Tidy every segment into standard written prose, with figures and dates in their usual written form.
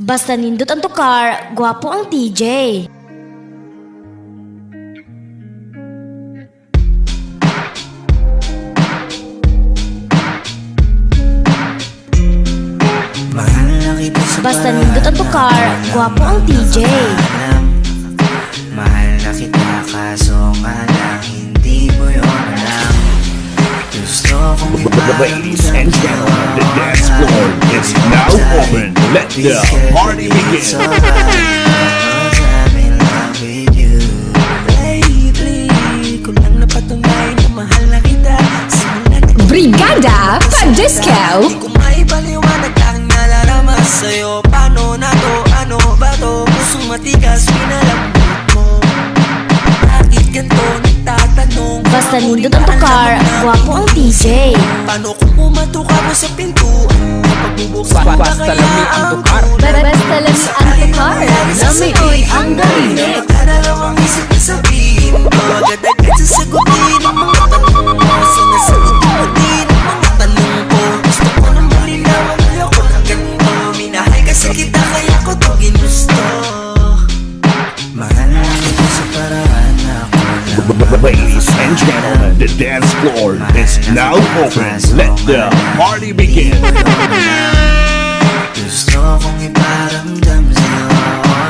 Basta nindot ang tukar, gwapo ang TJ. Basta nindot ang tukar, gwapo ang TJ. Mahal na kita kaso nga lang hindi mo yun alam. Gusto kong Ladies and gentlemen, the dance floor is now open. Let the party begin. I'm in love with you. Lately, ko lang napatunayan na mahal na kita. Simulan na Brigada Pandisco. di ko maipaliwanag ang nalaramas sa'yo. Paano na to? Ano ba to? Pusong matigas, pinalambot mo. Bakit ganito? Nagtatanong. Basta nindot ang tukar, gwapo ang TJ. Paano kung pumatok ako sa pintuan? Pagbubuksan mo na Basta kaya lami ang tukar. Basta lami ang tukar. Namioy ang garinig. Pagkadalawang isip na sabihin ko, agad-agad sasagutin ang mga tanong mo. Sinasagot mo din ang mga tanong ko. Gusto ko na malinawan, ayoko ng ganito. Minahal kasi kita kaya ko to ginusto. Mahal na kita sa paraan na ako lang. Ladies and gentlemen, the dance floor is now open. Let the party begin. Gusto kong iparamdam sa'yo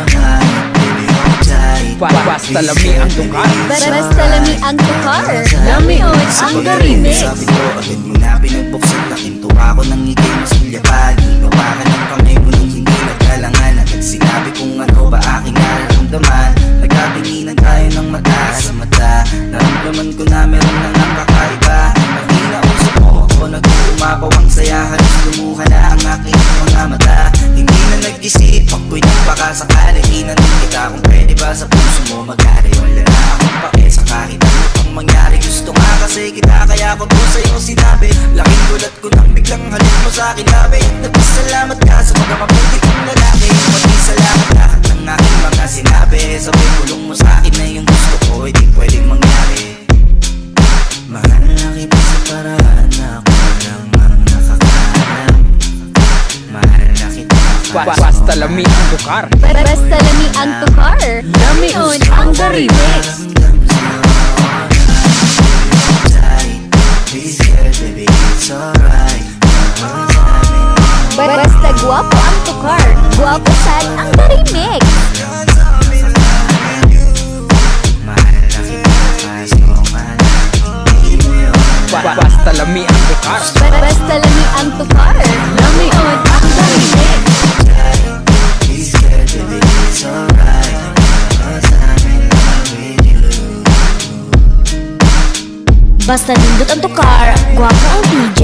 kahit baby hold tight. Basta lami ang tukar. Basta lami ang tukar. Namioy ang garinig. Sabi ko agad mo na pinagbuksan. Nakinto ako ng ngiti mo sulyapagi. Gawa ka ng kamay mo nung hindi nagkalangan. Agad sinabi kung ano ba aking nararamdaman. Nagkatinginan tayo ng mata sa mata. Naramdaman ko na meron na ng kakaiba. Pag inausap mo ako nag-uumapaw ang saya. Halos lumuha na ang aking mga mata. Hindi na nag-isip ako'y nagpakasakali. Tinanong kita kung pwede ba sa puso mo mag-ari. Wala na akong pake sa kahit ano pang mangyari. Gusto nga kasi kita kaya ko to sa'yo sinabi. Laking gulat ko nang biglang halip mo sa akin labi. At nagpasalamat ka sa mga mabuti kong lalaki. Pati salamat lahat ng aking mga sinabi. Sabay kulong mo sa akin na yung gusto ko hindi pwedeng mangyari. Mahal na kita sa paraan na ako lang ang nakakaalam. Mahal na kita Basta lami ang tukar. Basta lami ang tukar. Namioy ang garinig. Basta guwapo ang tukar. Guwapo sad ang garinig. Basta lami ang tukar. Basta lami ang tukar. Namioy ang garinig. Basta nindot ang tukar, gwapo ang TJ.